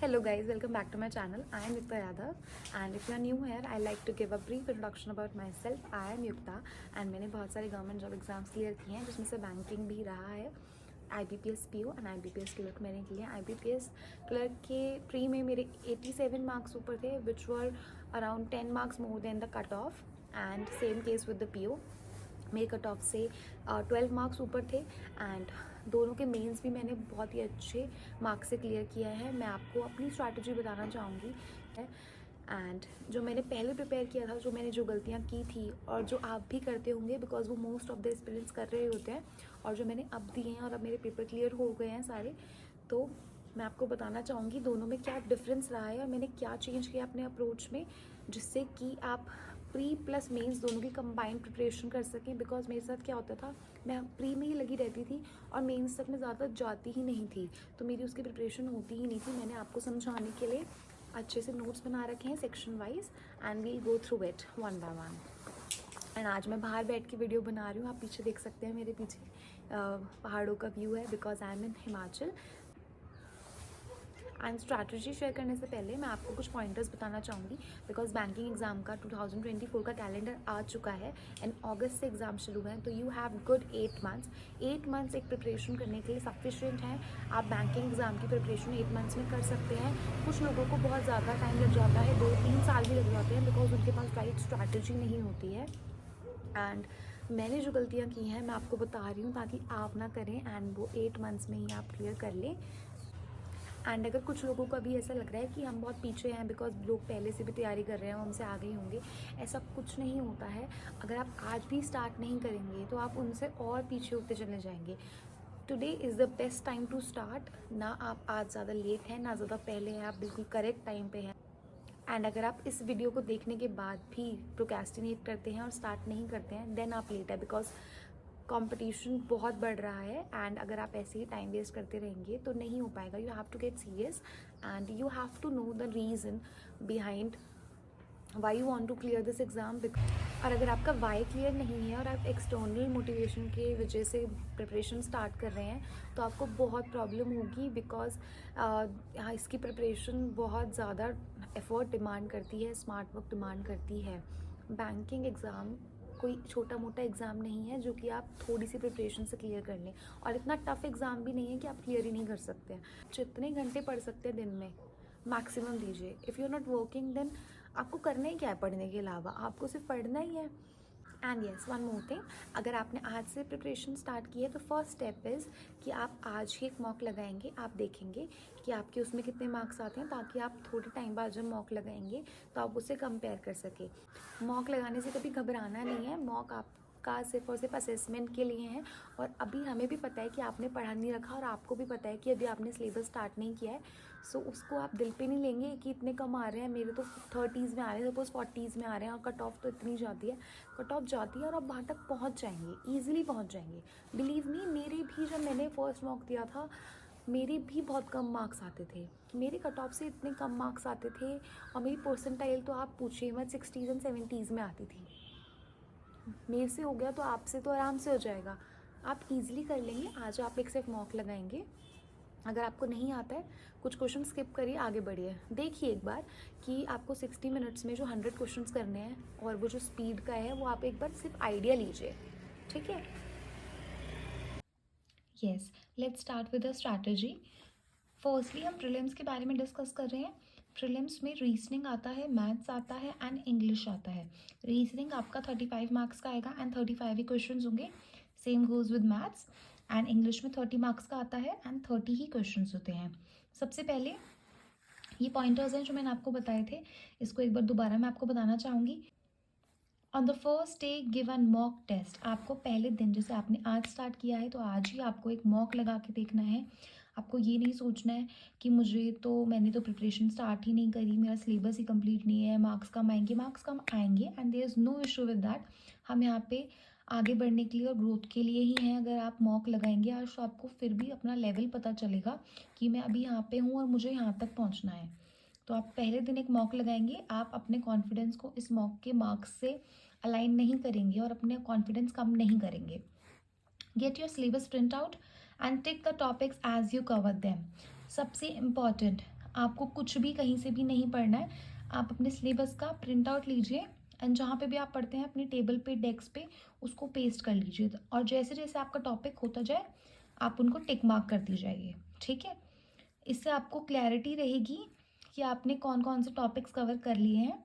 Hello guys, welcome back to my channel. I am Yukta Yadav and if you are new here, I like to give a brief introduction about myself. I am Yukta and मैंने बहुत सारे government job exams clear किए हैं जिसमें से banking भी रहा है. IBPS PO and IBPS clerk मैंने किए. IBPS क्लर्क के प्री में मेरे 87 मार्क्स ऊपर थे which were around 10 marks more than the cut off and same case with the PO. मेरे कट ऑफ से 12 मार्क्स ऊपर थे एंड दोनों के मेंस भी मैंने बहुत ही अच्छे मार्क्स से क्लियर किया है. मैं आपको अपनी स्ट्रैटेजी बताना चाहूँगी एंड जो मैंने पहले प्रिपेयर किया था, जो मैंने जो गलतियाँ की थी और जो आप भी करते होंगे बिकॉज वो मोस्ट ऑफ द एस्पिरेंट्स कर रहे होते हैं, और जो मैंने अब दिए हैं और अब मेरे पेपर क्लियर हो गए हैं सारे, तो मैं आपको बताना चाहूँगी दोनों में क्या डिफरेंस रहा है और मैंने क्या चेंज किया अपने अप्रोच में जिससे कि आप प्री प्लस मेंस दोनों की कंबाइंड प्रिपरेशन कर सकें. बिकॉज मेरे साथ क्या होता था, मैं प्री में ही लगी रहती थी और मेंस तक मैं ज़्यादा जाती ही नहीं थी, तो मेरी उसकी प्रिपरेशन होती ही नहीं थी. मैंने आपको समझाने के लिए अच्छे से नोट्स बना रखे हैं section wise and we'll go through it one by one. And आज मैं बाहर बैठ के वीडियो बना रही हूँ. आप पीछे देख सकते हैं, मेरे पीछे पहाड़ों का व्यू है because I am in Himachal. And strategy share करने से पहले मैं आपको कुछ पॉइंटर्स बताना चाहूँगी बिकॉज बैंकिंग एग्जाम का 2024 का कैलेंडर आ चुका है एंड अगस्त से एग्ज़ाम शुरू हैं. तो you have good 8 months. 8 months एक प्रिपरेशन करने के लिए सफिशिएंट है. आप बैंकिंग एग्जाम की प्रिपरेशन 8 मंथ्स में कर सकते हैं. कुछ लोगों को बहुत ज़्यादा टाइम लग जाता है, 2-3 साल भी लग जाते हैं बिकॉज उनके पास राइट स्ट्रैटेजी नहीं होती है. एंड मैंने जो गलतियाँ की हैं मैं आपको बता रही हूँ ताकि आप ना करें एंड वो 8 मंथ्स में ही आप क्लियर कर लें. एंड अगर कुछ लोगों का भी ऐसा लग रहा है कि हम बहुत पीछे हैं बिकॉज लोग पहले से भी तैयारी कर रहे हैं, हमसे आगे ही होंगे, ऐसा कुछ नहीं होता है. अगर आप आज भी स्टार्ट नहीं करेंगे तो आप उनसे और पीछे होते चले जाएंगे. Today is the best time to start. ना आप आज ज़्यादा लेट हैं ना ज़्यादा पहले हैं, आप बिल्कुल करेक्ट टाइम पे हैं. एंड अगर आप इस वीडियो को देखने के बाद भी प्रोक्रेस्टिनेट करते हैं और स्टार्ट नहीं करते हैं देन आप लेट है बिकॉज कंपटीशन बहुत बढ़ रहा है. एंड अगर आप ऐसे ही टाइम वेस्ट करते रहेंगे तो नहीं हो पाएगा. You have to get serious and you have to know the reason behind why you want to clear this exam. और अगर आपका वाई क्लियर नहीं है और आप एक्सटर्नल मोटिवेशन की वजह से प्रिपरेशन स्टार्ट कर रहे हैं तो आपको बहुत प्रॉब्लम होगी बिकॉज इसकी प्रिपरेशन बहुत ज़्यादा एफर्ट डिमांड करती है, स्मार्ट वर्क डिमांड करती है. बैंकिंग एग्ज़ाम कोई छोटा मोटा एग्ज़ाम नहीं है जो कि आप थोड़ी सी प्रिपरेशन से क्लियर कर लें, और इतना टफ एग्ज़ाम भी नहीं है कि आप क्लियर ही नहीं कर सकते हैं. जितने घंटे पढ़ सकते हैं दिन में मैक्सिमम दीजिए. If you are not working then आपको करना ही क्या है पढ़ने के अलावा, आपको सिर्फ पढ़ना ही है. And yes, one more thing, अगर आपने आज से प्रिपरेशन स्टार्ट की है तो फर्स्ट स्टेप इज़ कि आप आज ही एक मॉक लगाएंगे. आप देखेंगे कि आपके उसमें कितने मार्क्स आते हैं ताकि आप थोड़े टाइम बाद जब मॉक लगाएंगे तो आप उससे कंपेयर कर सकें. मॉक लगाने से कभी घबराना नहीं है. मॉक आपका सिर्फ और सिर्फ असेसमेंट के लिए है. और अभी हमें भी पता है कि आपने पढ़ा नहीं रखा और आपको भी पता है कि अभी आपने सिलेबस स्टार्ट नहीं किया है. सो उसको आप दिल पे नहीं लेंगे कि इतने कम आ रहे हैं, मेरे तो 30s में आ रहे हैं, सपोज 40s में आ रहे हैं और कट ऑफ तो इतनी जाती है. कट ऑफ जाती है और आप वहाँ तक पहुँच जाएंगे, ईजिली पहुँच जाएंगे. बिलीव मी, मेरे भी जब मैंने फर्स्ट मॉक दिया था मेरे भी बहुत कम मार्क्स आते थे. मेरे कट ऑफ से इतने कम मार्क्स आते थे और मेरी परसेंटाइल तो आप पूछिए मत, 60s एंड 70s में आती थी. मेरे से हो गया तो आपसे तो आराम से हो जाएगा. आप इजीली कर लेंगे. आज आप एक सिर्फ मॉक लगाएंगे. अगर आपको नहीं आता है कुछ क्वेश्चन स्किप करिए, आगे बढ़िए. देखिए एक बार कि आपको 60 मिनट्स में जो 100 क्वेश्चंस करने हैं और वो जो स्पीड का है वो आप एक बार सिर्फ आइडिया लीजिए, ठीक है. Yes, let's start with the strategy. Firstly हम प्रीलिम्स के बारे में डिस्कस कर रहे हैं. प्रीलिम्स में रीजनिंग आता है, मैथ्स आता है एंड इंग्लिश आता है. रीजनिंग आपका 35 मार्क्स का आएगा एंड 35 ही क्वेश्चन होंगे. Same goes with maths. And English में 30 मार्क्स का आता है एंड 30 ही क्वेश्चन होते हैं. सबसे पहले ये पॉइंटर्स हैं जो मैंने आपको बताए थे, इसको एक बार दोबारा मैं आपको बताना चाहूँगी. On the first day give an mock test. आपको पहले दिन, जैसे आपने आज स्टार्ट किया है तो आज ही आपको एक मॉक लगा के देखना है. आपको ये नहीं सोचना है कि मैंने तो प्रिपरेशन स्टार्ट ही नहीं करी, मेरा सिलेबस ही कंप्लीट नहीं है, मार्क्स कम आएंगे. मार्क्स कम आएंगे and there is no issue with that. हम यहाँ पे आगे बढ़ने के लिए और ग्रोथ के लिए ही हैं. अगर आप मॉक लगाएंगे आज तो आपको फिर भी अपना लेवल पता चलेगा कि मैं अभी यहाँ पे हूँ और मुझे यहाँ तक पहुँचना है. तो आप पहले दिन एक मॉक लगाएंगे. आप अपने कॉन्फिडेंस को इस मॉक के मार्क्स से अलाइन नहीं करेंगे और अपने कॉन्फिडेंस कम नहीं करेंगे. Get your syllabus print out and tick the topics as you cover them. सबसे इम्पॉर्टेंट, आपको कुछ भी कहीं से भी नहीं पढ़ना है, आप अपने सिलेबस का प्रिंट आउट लीजिए एंड जहाँ पे भी आप पढ़ते हैं अपनी टेबल पे, डेस्क पे उसको पेस्ट कर लीजिए, और जैसे जैसे आपका टॉपिक होता जाए आप उनको टिक मार्क करती जाइए, ठीक है। इससे आपको क्लैरिटी रहेगी कि आपने कौन कौन से टॉपिक्स कवर कर लिए हैं।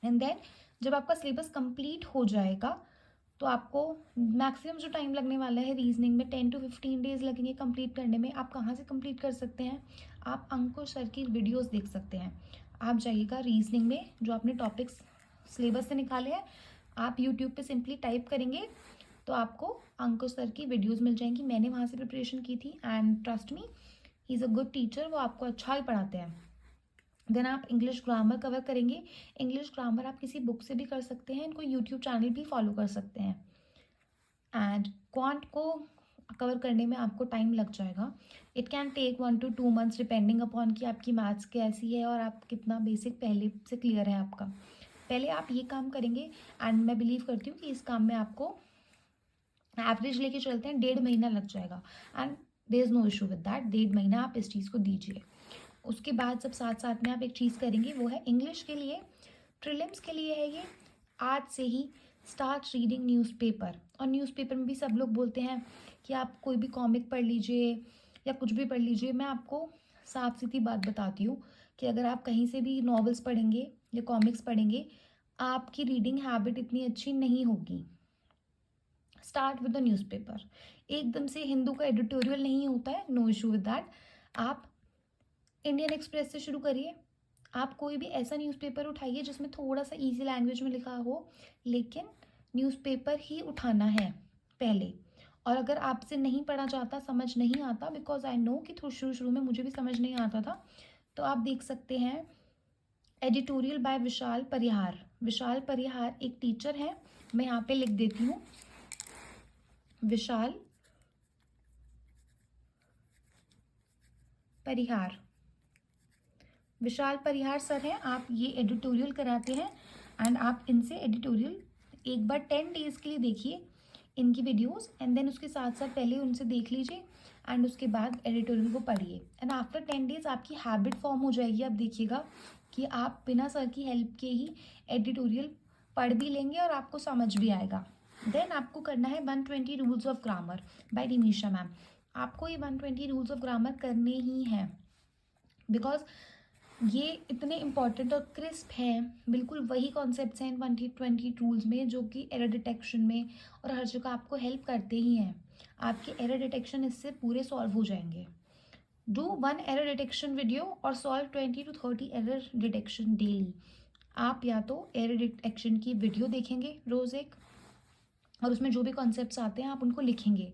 एंड देन जब आपका सिलेबस कंप्लीट हो जाएगा तो आपको मैक्सिमम जो टाइम लगने वाला है रीजनिंग में 10 to 15 डेज लगेंगे कंप्लीट करने में। आप कहाँ से कंप्लीट कर सकते हैं, आप अंकुश सर की वीडियोस देख सकते हैं। आप जाइएगा रीजनिंग में जो आपने टॉपिक्स सिलेबस से निकाले हैं, आप यूट्यूब पे सिंपली टाइप करेंगे तो आपको अंकुश सर की वीडियोस मिल जाएंगी। मैंने वहाँ से प्रिपरेशन की थी and trust me, he is a good teacher, वो आपको अच्छा ही पढ़ाते हैं। देन आप इंग्लिश ग्रामर कवर करेंगे। इंग्लिश ग्रामर आप किसी बुक से भी कर सकते हैं, इनको यूट्यूब चैनल भी फॉलो कर सकते हैं। एंड क्वांट को कवर करने में आपको टाइम लग जाएगा, it can take 1 to 2 months depending upon कि आपकी मैथ्स कैसी है और आप कितना बेसिक पहले से क्लियर है आपका। पहले आप ये काम करेंगे एंड मैं बिलीव करती हूँ कि इस काम में आपको एवरेज लेके चलते हैं 1.5 महीना लग जाएगा and there is no issue with that. 1.5 महीना आप इस चीज़ को दीजिए। उसके बाद जब साथ साथ में आप एक चीज़ करेंगे वो है इंग्लिश के लिए, प्रीलिम्स के लिए है ये, आज से ही स्टार्ट रीडिंग न्यूज़पेपर। और न्यूज़पेपर में भी सब लोग बोलते हैं कि आप कोई भी कॉमिक पढ़ लीजिए या कुछ भी पढ़ लीजिए। मैं आपको साफ सीधी बात बताती हूँ कि अगर आप कहीं से भी नॉवेल्स पढ़ेंगे या कॉमिक्स पढ़ेंगे, आपकी रीडिंग हैबिट इतनी अच्छी नहीं होगी। Start with the newspaper. एकदम से हिंदू का एडिटोरियल नहीं होता है, नो इशू विद दैट। आप इंडियन एक्सप्रेस से शुरू करिए। आप कोई भी ऐसा न्यूज़पेपर उठाइए जिसमें थोड़ा सा इजी लैंग्वेज में लिखा हो, लेकिन न्यूज़पेपर ही उठाना है पहले। और अगर आपसे नहीं पढ़ा जाता, समझ नहीं आता, बिकॉज आई नो कि थोड़ा शुरू शुरू में मुझे भी समझ नहीं आता था, तो आप देख सकते हैं एडिटोरियल बाय विशाल परिहार। विशाल परिहार एक टीचर है, मैं यहाँ पे लिख देती हूँ, विशाल परिहार। विशाल परिहार सर हैं, आप ये एडिटोरियल कराते हैं एंड आप इनसे एडिटोरियल एक बार 10 डेज के लिए देखिए इनकी वीडियोस एंड देन उसके साथ साथ पहले उनसे देख लीजिए एंड उसके बाद एडिटोरियल को पढ़िए एंड आफ्टर 10 डेज आपकी हैबिट फॉर्म हो जाएगी। आप देखिएगा कि आप बिना सर की हेल्प के ही एडिटोरियल पढ़ भी लेंगे और आपको समझ भी आएगा। देन आपको करना है 120 rules of grammar bye Nimisha ma'am. आपको ये 120 रूल्स ऑफ ग्रामर करने ही हैं बिकॉज ये इतने इम्पॉर्टेंट और क्रिस्प हैं, बिल्कुल वही कॉन्सेप्ट्स हैं इन 120 रूल्स में जो कि एरर डिटेक्शन में और हर जगह आपको हेल्प करते ही हैं। आपके एरर डिटेक्शन इससे पूरे सॉल्व हो जाएंगे। डू 1 एरर डिटेक्शन वीडियो और solve 20 to 30 error detection daily. आप या तो एरर डिटेक्शन की वीडियो देखेंगे रोज़ एक, और उसमें जो भी कॉन्सेप्ट्स आते हैं आप उनको लिखेंगे,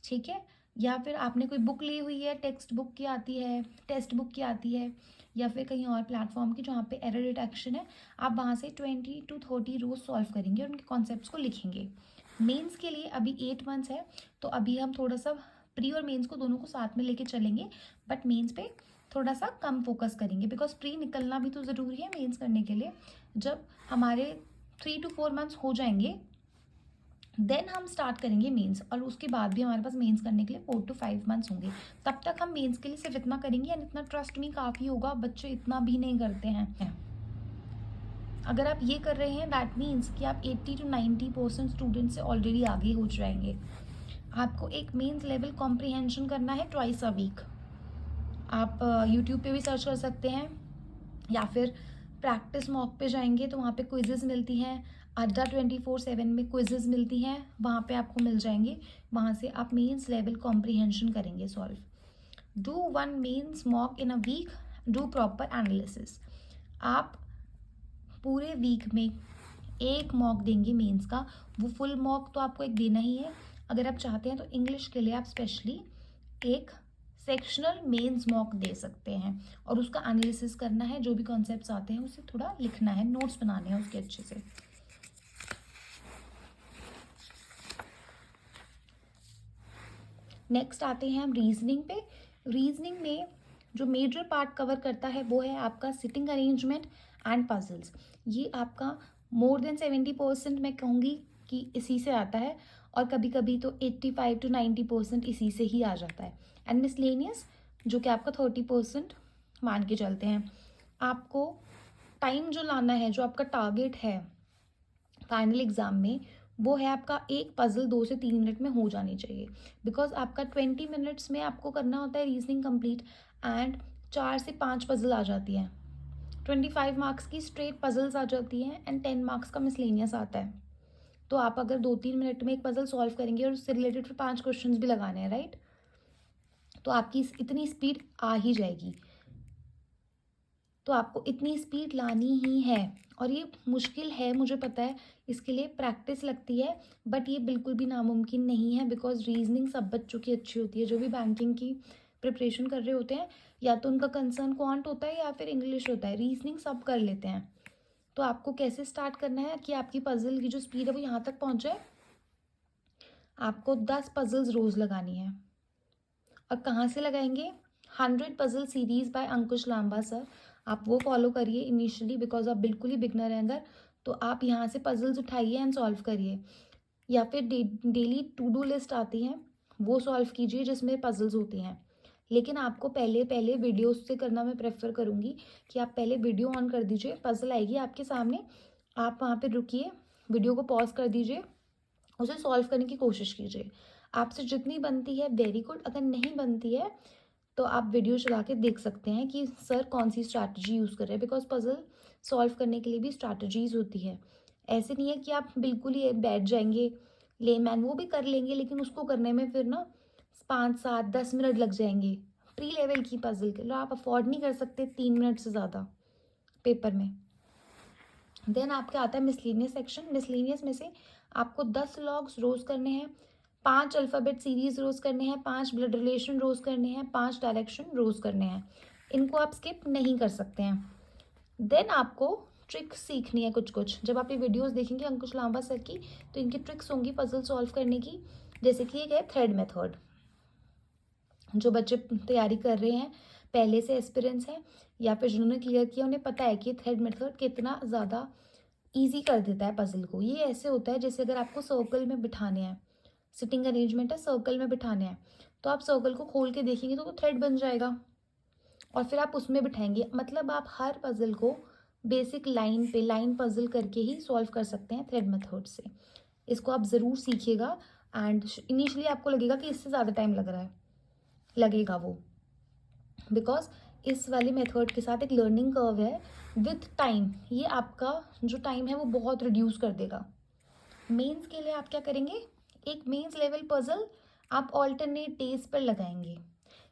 ठीक है। या फिर आपने कोई बुक ली हुई है, टेक्स्ट बुक की आती है, टेक्स्ट बुक की आती है, या फिर कहीं और प्लेटफॉर्म की जहाँ पे एरर डिटेक्शन है, आप वहाँ से 20 to 30 रोज सॉल्व करेंगे और उनके कॉन्सेप्ट्स को लिखेंगे। मेंस के लिए अभी 8 मंथ्स है, तो अभी हम थोड़ा सा प्री और मेंस को दोनों को साथ में लेके चलेंगे, बट मेंस पे थोड़ा सा कम फोकस करेंगे बिकॉज प्री निकलना भी तो ज़रूरी है मेंस करने के लिए। जब हमारे 3 to 4 मंथ्स हो जाएंगे देन हम स्टार्ट करेंगे मेंस, और उसके बाद भी हमारे पास मेंस करने के लिए 4 to 5 मंथ्स होंगे। तब तक हम मेंस के लिए सिर्फ इतना करेंगे एंड इतना ट्रस्ट में काफ़ी होगा। बच्चे इतना भी नहीं करते हैं। अगर आप ये कर रहे हैं दैट मीन्स कि आप 80 to 90% स्टूडेंट से ऑलरेडी आगे हो जाएंगे। आपको एक मेंस लेवल कॉम्प्रिहेंशन करना है ट्वाइस अ वीक। आप यूट्यूब पे भी सर्च कर सकते हैं या फिर प्रैक्टिस मॉक पे जाएंगे तो वहाँ पे क्विजेज़ मिलती हैं। अड्डा 24/7 में क्विजेज़ मिलती हैं, वहाँ पे आपको मिल जाएंगे। वहाँ से आप मेंस लेवल कॉम्प्रिहेंशन करेंगे solve. Do 1 mains mock in a week, do proper analysis. आप पूरे वीक में एक मॉक देंगे मेंस का, वो फुल मॉक तो आपको एक देना ही है। अगर आप चाहते हैं तो इंग्लिश के लिए आप स्पेशली एक सेक्शनल मेंस मॉक दे सकते हैं और उसका एनालिसिस करना है, जो भी कॉन्सेप्ट्स आते हैं उसे थोड़ा लिखना है, नोट्स बनाने हैं उसके अच्छे से। नेक्स्ट आते हैं हम रीजनिंग पे। रीजनिंग में जो मेजर पार्ट कवर करता है वो है आपका सिटिंग अरेंजमेंट एंड पजल्स। ये आपका मोर देन 70% मैं कहूँगी कि इसी से आता है, और कभी कभी तो 85 to 90% इसी से ही आ जाता है। एंड मिसलेनियस जो कि आपका 30% मान के चलते हैं, आपको टाइम जो लाना है, जो आपका टारगेट है फाइनल एग्जाम में, वो है आपका एक पजल 2 से 3 मिनट में हो जानी चाहिए। बिकॉज आपका 20 मिनट्स में आपको करना होता है रीजनिंग कंप्लीट, एंड 4 से 5 पजल आ जाती हैं। 25 मार्क्स की स्ट्रेट पजल्स आ जाती हैं एंड 10 मार्क्स का मिसलेनियस आता है। तो आप अगर 2-3 मिनट में एक पजल सॉल्व करेंगे और उससे रिलेटेड फिर 5 क्वेश्चंस भी लगाने हैं, राइट, तो आपकी इतनी स्पीड आ ही जाएगी। तो आपको इतनी स्पीड लानी ही है, और ये मुश्किल है मुझे पता है, इसके लिए प्रैक्टिस लगती है, बट ये बिल्कुल भी नामुमकिन नहीं है। बिकॉज रीजनिंग सब बच्चों की अच्छी होती है, जो भी बैंकिंग की प्रिपरेशन कर रहे होते हैं, या तो उनका कंसर्न क्वांट होता है या फिर इंग्लिश होता है, रीजनिंग सब कर लेते हैं। तो आपको कैसे स्टार्ट करना है कि आपकी पजल की जो स्पीड है वो यहाँ तक पहुँचे। आपको 10 पजल्स रोज़ लगानी है। और कहाँ से लगाएंगे? 100 puzzle series by Ankush Lamba sir, आप वो फॉलो करिए इनिशियली, बिकॉज आप बिल्कुल ही बिगनर हैं अगर, तो आप यहाँ से पजल्स उठाइए एंड सॉल्व करिए। या फिर डेली टू डू लिस्ट आती हैं, वो सॉल्व कीजिए जिसमें पजल्स होती हैं। लेकिन आपको पहले पहले वीडियो से करना मैं प्रेफर करूँगी कि आप पहले वीडियो ऑन कर दीजिए, पजल आएगी आपके सामने, आप वहाँ पे रुकिए, वीडियो को पॉज कर दीजिए, उसे सॉल्व करने की कोशिश कीजिए। आपसे जितनी बनती है वेरी गुड, अगर नहीं बनती है तो आप वीडियो चला के देख सकते हैं कि सर कौन सी स्ट्रैटेजी यूज़ कर रहे हैं। बिकॉज पजल सॉल्व करने के लिए भी स्ट्रैटेजीज होती है। ऐसे नहीं है कि आप बिल्कुल ही बैठ जाएंगे लेमैन, वो भी कर लेंगे, लेकिन उसको करने में फिर ना 5-7-10 मिनट लग जाएंगे। प्री लेवल की पजल के लिए आप अफोर्ड नहीं कर सकते 3 मिनट से ज़्यादा पेपर में। देन आपका आता है मिसलेनियस सेक्शन। मिसलेनियस में से आपको 10 लॉग्स रोज करने हैं, 5 अल्फ़ाबेट सीरीज रोज करने हैं, 5 ब्लड रिलेशन रोज करने हैं, 5 डायरेक्शन रोज करने हैं। इनको आप स्किप नहीं कर सकते हैं। देन आपको ट्रिक्स सीखनी है कुछ कुछ। जब आप ये वीडियोस देखेंगे अंकुश लांबा सर की, तो इनकी ट्रिक्स होंगी पजल सॉल्व करने की। जैसे कि एक है थ्रेड मेथड, जो बच्चे तैयारी कर रहे हैं, पहले से एक्सपीरियंस है, या फिर जिन्होंने क्लियर किया उन्हें पता है कि थ्रेड मेथड कितना ज़्यादा ईजी कर देता है पजल को। ये ऐसे होता है जैसे अगर आपको सर्कल में बिठाने हैं, सिटिंग अरेंजमेंट है, सर्कल में बिठाने हैं, तो आप सर्कल को खोल के देखेंगे तो वो थ्रेड बन जाएगा, और फिर आप उसमें बिठाएंगे। मतलब आप हर पजल को बेसिक लाइन पे लाइन पजल करके ही सॉल्व कर सकते हैं थ्रेड मेथड से। इसको आप ज़रूर सीखिएगा, एंड इनिशियली आपको लगेगा कि इससे ज़्यादा टाइम लग रहा है, लगेगा वो, बिकॉज इस वाली मेथड के साथ एक लर्निंग कर्व है विथ टाइम। ये आपका जो टाइम है वो बहुत रिड्यूस कर देगा। मेंस के लिए आप क्या करेंगे, एक मेंस लेवल पजल आप ऑल्टरनेट डेज पर लगाएंगे।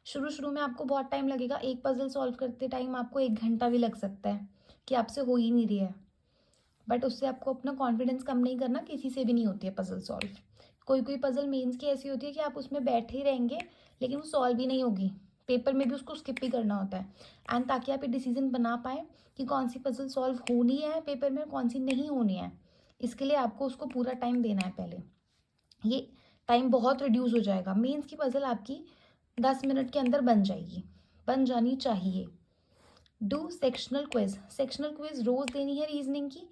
शुरू शुरू में आपको बहुत टाइम लगेगा, एक पजल सॉल्व करते टाइम आपको 1 घंटा भी लग सकता है कि आपसे हो ही नहीं रही है, बट उससे आपको अपना कॉन्फिडेंस कम नहीं करना, किसी से भी नहीं होती है पजल सॉल्व। कोई कोई पजल मेंस की ऐसी होती है कि आप उसमें बैठे ही रहेंगे लेकिन वो सॉल्व ही नहीं होगी, पेपर में भी उसको स्किप ही करना होता है। एंड ताकि आप ये डिसीजन बना पाए कि कौन सी पजल सॉल्व होनी है पेपर में, कौन सी नहीं होनी है, इसके लिए आपको उसको पूरा टाइम देना है पहले। ये टाइम बहुत रिड्यूस हो जाएगा। मेंस की पजल आपकी 10 मिनट के अंदर बन जाएगी, बन जानी चाहिए। Do sectional quiz. Sectional quiz रोज देनी है रीजनिंग की,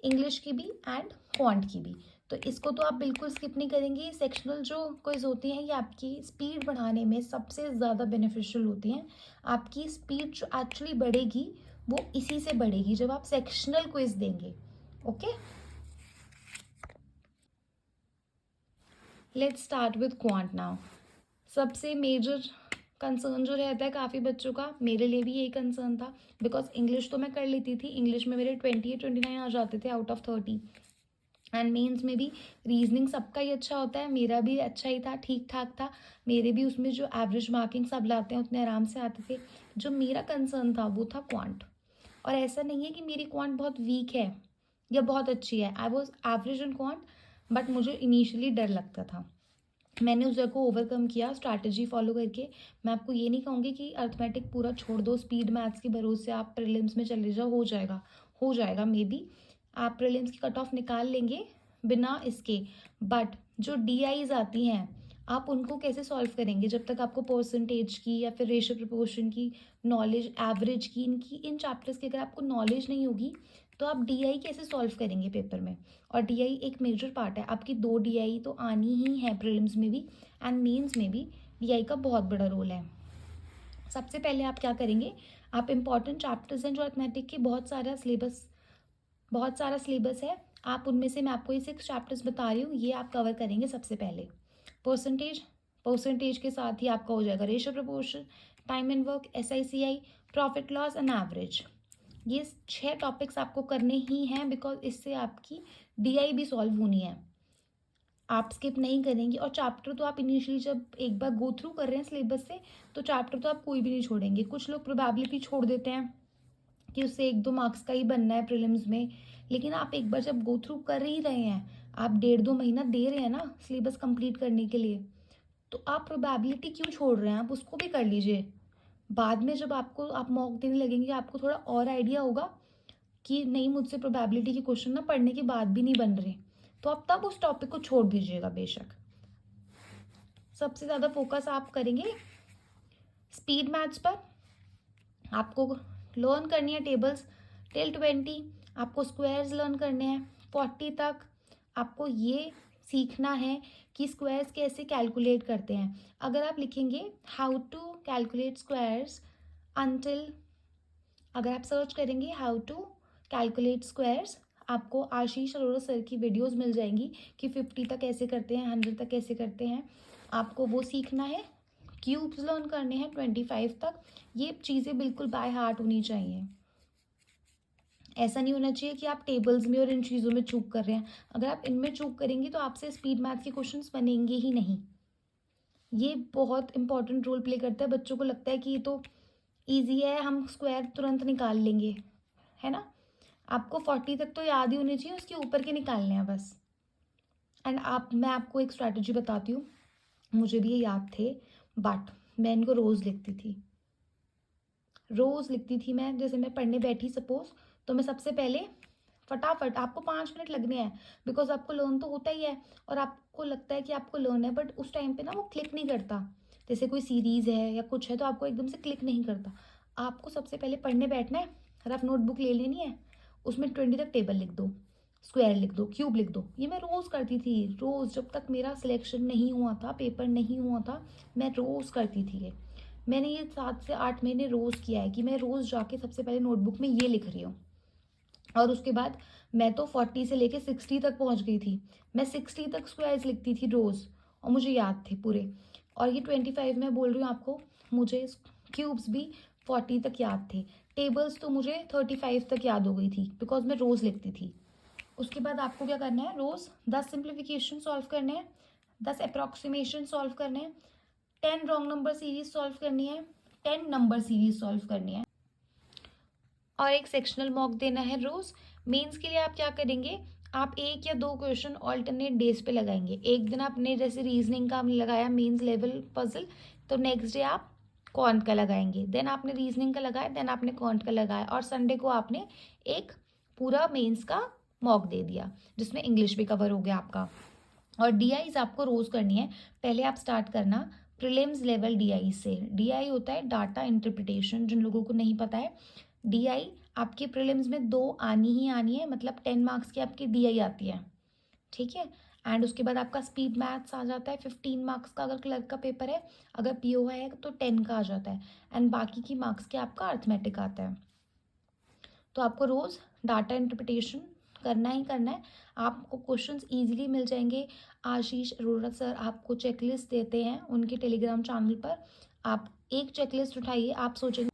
इंग्लिश की भी एंड क्वांट की भी। तो इसको तो आप बिल्कुल स्किप नहीं करेंगे। सेक्शनल जो क्विज होती हैं ये आपकी स्पीड बढ़ाने में सबसे ज़्यादा बेनिफिशियल होती हैं। आपकी स्पीड जो एक्चुअली बढ़ेगी वो इसी से बढ़ेगी जब आप सेक्शनल क्विज देंगे। Okay, let's start with quant now. सबसे मेजर कंसर्न जो रहता है काफ़ी बच्चों का, मेरे लिए भी यही कंसर्न था, बिकॉज इंग्लिश तो मैं कर लेती थी, इंग्लिश में मेरे 28-29 आ जाते थे आउट ऑफ 30, एंड मेंस में भी रीजनिंग सबका ही अच्छा होता है, मेरा भी अच्छा ही था, ठीक ठाक था। मेरे भी उसमें जो एवरेज मार्किंग सब लाते हैं उतने आराम से आते थे। जो मेरा कंसर्न था वो था क्वांट। और ऐसा नहीं है कि मेरी क्वांट बहुत वीक है या बहुत अच्छी है, I was average in quant, but मुझे इनिशियली डर लगता था। मैंने उस जगह को ओवरकम किया स्ट्रैटेजी फॉलो करके। मैं आपको ये नहीं कहूँगी कि अर्थमेटिक पूरा छोड़ दो, स्पीड मैथ्स के भरोसे आप प्रीलिम्स में चले जाओ, हो जाएगा मे बी आप प्रीलिम्स की कट ऑफ निकाल लेंगे बिना इसके। बट जो DIs आती हैं आप उनको कैसे सॉल्व करेंगे जब तक आपको परसेंटेज की या फिर रेशियो प्रोपोर्शन की नॉलेज, एवरेज की, इनकी इन चैप्टर्स की अगर आपको नॉलेज नहीं होगी तो आप DI कैसे सॉल्व करेंगे पेपर में। और DI एक मेजर पार्ट है, आपकी 2 DI तो आनी ही है प्रीलिम्स में भी एंड मेंस में भी। DI का बहुत बड़ा रोल है। सबसे पहले आप क्या करेंगे, आप इम्पॉर्टेंट चैप्टर्स हैं जो अर्थमेटिक के, बहुत सारा सिलेबस है, आप उनमें से मैं आपको ये 6 चैप्टर्स बता रही हूँ, ये आप कवर करेंगे सबसे पहले। परसेंटेज के साथ ही आपका हो जाएगा ratio proportion, time and work, SICI, profit loss and average. ये 6 टॉपिक्स आपको करने ही हैं, बिकॉज इससे आपकी DI भी सॉल्व होनी है, आप स्किप नहीं करेंगे। और चैप्टर तो आप इनिशियली जब एक बार गो थ्रू कर रहे हैं सिलेबस से, तो चैप्टर तो आप कोई भी नहीं छोड़ेंगे। कुछ लोग प्रोबेबिलिटी छोड़ देते हैं कि उससे 1-2 मार्क्स का ही बनना है प्रीलिम्स में, लेकिन आप एक बार जब गो थ्रू कर ही रहे हैं, आप 1.5-2 महीना दे रहे हैं ना सिलेबस कंप्लीट करने के लिए, तो आप प्रोबेबिलिटी क्यों छोड़ रहे हैं, आप उसको भी कर लीजिए। बाद में जब आप मॉक देने लगेंगे, आपको थोड़ा और आइडिया होगा कि नहीं, मुझसे प्रोबेबिलिटी के क्वेश्चन ना पढ़ने के बाद भी नहीं बन रहे, तो आप तब उस टॉपिक को छोड़ दीजिएगा बेशक। सबसे ज़्यादा फोकस आप करेंगे स्पीड मैथ्स पर। आपको लर्न करनी है टेबल्स टिल 20, आपको स्क्वायर्स लर्न करने हैं 40 तक। आपको ये सीखना है कि स्क्वायर्स कैसे कैलकुलेट करते हैं। अगर आप लिखेंगे how to calculate squares until, अगर आप सर्च करेंगे हाउ टू कैलकुलेट स्क्वायर्स, आपको आशीष अरोड़ा सर की वीडियोस मिल जाएंगी कि 50 तक कैसे करते हैं, 100 तक कैसे करते हैं, आपको वो सीखना है। क्यूब्स लर्न करने हैं 25 तक। ये चीज़ें बिल्कुल बाय हार्ट होनी चाहिए। ऐसा नहीं होना चाहिए कि आप टेबल्स में और इन चीज़ों में चूक कर रहे हैं। अगर आप इनमें चूक करेंगे तो आपसे स्पीड मैथ के क्वेश्चंस बनेंगे ही नहीं। ये बहुत इंपॉर्टेंट रोल प्ले करता है। बच्चों को लगता है कि ये तो ईजी है, हम स्क्वायर तुरंत निकाल लेंगे, है ना। आपको 40 तक तो याद ही होनी चाहिए, उसके ऊपर के निकालने हैं बस। एंड मैं आपको एक स्ट्रैटेजी बताती हूँ, मुझे भी ये याद थे, बट मैं इनको रोज़ लिखती थी मैं। जैसे मैं पढ़ने बैठी सपोज, तो मैं सबसे पहले फटाफट, आपको 5 मिनट लगने हैं, बिकॉज आपको लर्न तो होता ही है और आपको लगता है कि आपको लर्न है, बट उस टाइम पे ना वो क्लिक नहीं करता। जैसे कोई सीरीज़ है या कुछ है तो आपको एकदम से क्लिक नहीं करता। आपको सबसे पहले पढ़ने बैठना है, रफ नोटबुक ले लेनी है, उसमें 20 तक टेबल लिख दो, स्क्वायर लिख दो, क्यूब लिख दो। ये मैं रोज़ करती थी, रोज़, जब तक मेरा सिलेक्शन नहीं हुआ था, पेपर नहीं हुआ था, मैं रोज़ करती थी ये। मैंने ये 7 से 8 महीने रोज़ किया है कि मैं रोज़ जाके सबसे पहले नोटबुक में ये लिख रही हूँ। और उसके बाद मैं तो 40 से लेके 60 तक पहुँच गई थी। मैं 60 तक स्क्वायर्स लिखती थी रोज़, और मुझे याद थे पूरे। और ये 25 में बोल रही हूँ आपको, मुझे क्यूब्स भी 40 तक याद थे। टेबल्स तो मुझे 35 तक याद हो गई थी, बिकॉज मैं रोज़ लिखती थी। उसके बाद आपको क्या करना है, रोज़ 10 सिंप्लीफिकेशन सॉल्व करने हैं, 10 अप्रॉक्सीमेशन सॉल्व करने हैं, 10 रॉन्ग नंबर सीरीज सॉल्व करनी है, 10 नंबर सीरीज सॉल्व करनी है, और एक सेक्शनल मॉक देना है रोज़। मेंस के लिए आप क्या करेंगे, आप 1 या 2 क्वेश्चन ऑल्टरनेट डेज पे लगाएंगे। एक दिन आपने जैसे रीजनिंग का आपने लगाया मेंस लेवल पजल, तो नेक्स्ट डे आप क्वांट का लगाएंगे, देन आपने रीजनिंग का लगाया, देन आपने क्वांट का लगाया, और संडे को आपने एक पूरा मेंस का मॉक दे दिया जिसमें इंग्लिश भी कवर हो गया आपका। और DIs आपको रोज़ करनी है। पहले आप स्टार्ट करना प्रीलिम्स लेवल DI से। DI होता है डाटा इंटरप्रिटेशन, जिन लोगों को नहीं पता है। DI आपके प्रीलिम्स में 2 आनी ही आनी है, मतलब 10 मार्क्स की आपकी DI आती है, ठीक है। एंड उसके बाद आपका स्पीड मैथ्स आ जाता है 15 मार्क्स का, अगर क्लर्क का पेपर है। अगर PO है तो 10 का आ जाता है, एंड बाकी की मार्क्स के आपका अर्थमेटिक आता है। तो आपको रोज़ डाटा इंटरप्रिटेशन करना ही करना है। आपको क्वेश्चंस इजीली मिल जाएंगे। आशीष अरोड़ा सर आपको चेकलिस्ट देते हैं उनके टेलीग्राम चैनल पर। आप एक चेकलिस्ट उठाइए, आप सोचेंगे,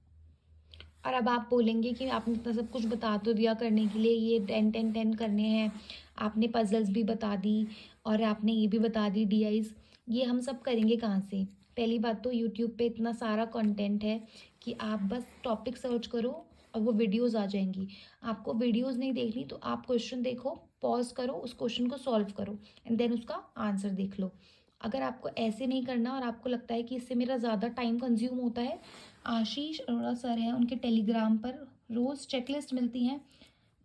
और अब आप बोलेंगे कि आपने इतना सब कुछ बता तो दिया करने के लिए, ये 10-10-10 करने हैं, आपने पजल्स भी बता दी और आपने ये भी बता दी DIs, ये हम सब करेंगे कहाँ से। पहली बात तो यूट्यूब पे इतना सारा कंटेंट है कि आप बस टॉपिक सर्च करो और वो वीडियोस आ जाएंगी। आपको वीडियोस नहीं देखनी तो आप क्वेश्चन देखो, पॉज करो, उस क्वेश्चन को सॉल्व करो, एंड देन उसका आंसर देख लो। अगर आपको ऐसे नहीं करना और आपको लगता है कि इससे मेरा ज़्यादा टाइम कंज्यूम होता है, आशीष अरोड़ा सर हैं, उनके टेलीग्राम पर रोज़ चेकलिस्ट मिलती हैं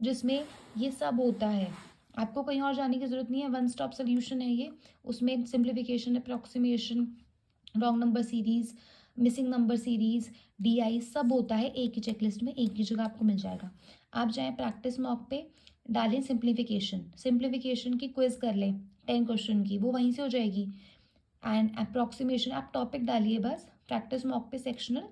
जिसमें ये सब होता है। आपको कहीं और जाने की ज़रूरत नहीं है, वन स्टॉप सोल्यूशन है ये। उसमें simplification, approximation, wrong number series, missing number series, DI सब होता है एक ही चेकलिस्ट में, एक ही जगह आपको मिल जाएगा। आप जाएँ प्रैक्टिस मॉक पे, डालें सिंप्लीफिकेशन की क्विज़ कर लें 10 क्वेश्चन की, वो वहीं से हो जाएगी। एंड अप्रॉक्सीमेशन आप टॉपिक डालिए बस, प्रैक्टिस मॉक पे सेक्शनल,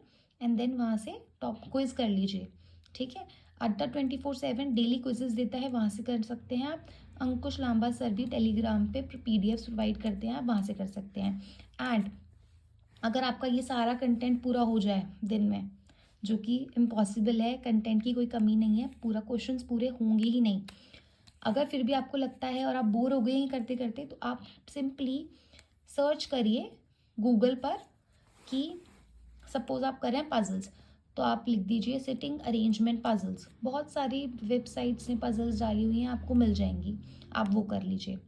एंड देन वहाँ से टॉप क्विज़ कर लीजिए, ठीक है। अड्डा 24/7 डेली क्विजेस देता है, वहाँ से कर सकते हैं आप। अंकुश लांबा सर भी टेलीग्राम पे पीडीएफ प्रोवाइड करते हैं, आप वहाँ से कर सकते हैं। एंड अगर आपका ये सारा कंटेंट पूरा हो जाए दिन में, जो कि इम्पॉसिबल है, कंटेंट की कोई कमी नहीं है, पूरा क्वेश्चंस पूरे होंगे ही नहीं, अगर फिर भी आपको लगता है और आप बोर हो गए हैं करते करते, तो आप सिंपली सर्च करिए गूगल पर कि सपोज आप कर रहे हैं पजल्स, तो आप लिख दीजिए सिटिंग अरेंजमेंट पजल्स। बहुत सारी वेबसाइट्स ने पजल्स डाली हुई हैं, आपको मिल जाएंगी, आप वो कर लीजिए।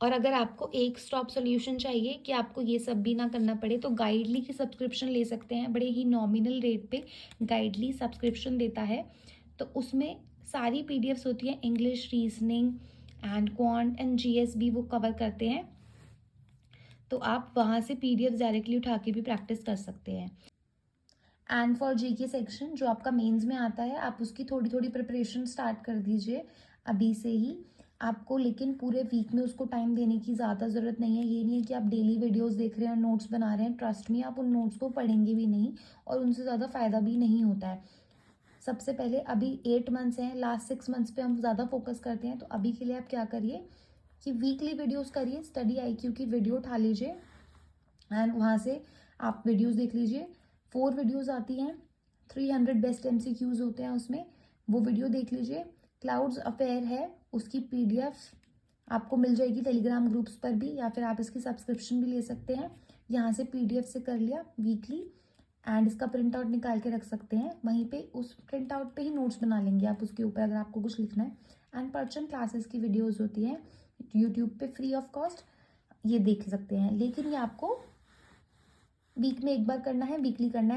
और अगर आपको एक स्टॉप सॉल्यूशन चाहिए कि आपको ये सब भी ना करना पड़े, तो गाइडली की सब्सक्रिप्शन ले सकते हैं, बड़े ही नॉमिनल रेट पे गाइडली सब्सक्रिप्शन देता है। तो उसमें सारी पीडीएफ्स होती हैं, English, reasoning and quant and GS भी वो कवर करते हैं। तो आप वहाँ से पीडीएफ डायरेक्टली उठा के भी प्रैक्टिस कर सकते हैं। एंड फॉर जीके सेक्शन जो आपका मेंस में आता है, आप उसकी थोड़ी थोड़ी प्रिपरेशन स्टार्ट कर दीजिए अभी से ही। आपको लेकिन पूरे वीक में उसको टाइम देने की ज़्यादा ज़रूरत नहीं है। ये नहीं है कि आप डेली वीडियोस देख रहे हैं, नोट्स बना रहे हैं, ट्रस्ट मी आप उन नोट्स को पढ़ेंगे भी नहीं और उनसे ज़्यादा फ़ायदा भी नहीं होता है। सबसे पहले अभी 8 मंथ्स हैं, लास्ट 6 मंथ्स पे हम ज़्यादा फोकस करते हैं, तो अभी के लिए आप क्या करिए कि वीकली वीडियोज़ करिए, स्टडी IQ की वीडियो उठा लीजिए एंड वहाँ से आप वीडियोज़ देख लीजिए। 4 वीडियोज़ आती हैं, 300 बेस्ट MCQs होते हैं उसमें, वो वीडियो देख लीजिए। क्लाउड्स अफेयर है, उसकी PDF आपको मिल जाएगी टेलीग्राम ग्रुप्स पर भी, या फिर आप इसकी सब्सक्रिप्शन भी ले सकते हैं। यहाँ से PDF से कर लिया वीकली एंड इसका प्रिंट आउट निकाल के रख सकते हैं, वहीं पे उस प्रिंट आउट पे ही नोट्स बना लेंगे आप उसके ऊपर, अगर आपको कुछ लिखना है। एंड पर्चन क्लासेस की वीडियोज़ होती हैं यूट्यूब पे फ्री ऑफ कॉस्ट, ये देख सकते हैं। लेकिन ये आपको वीक में एक बार करना है, वीकली करना है।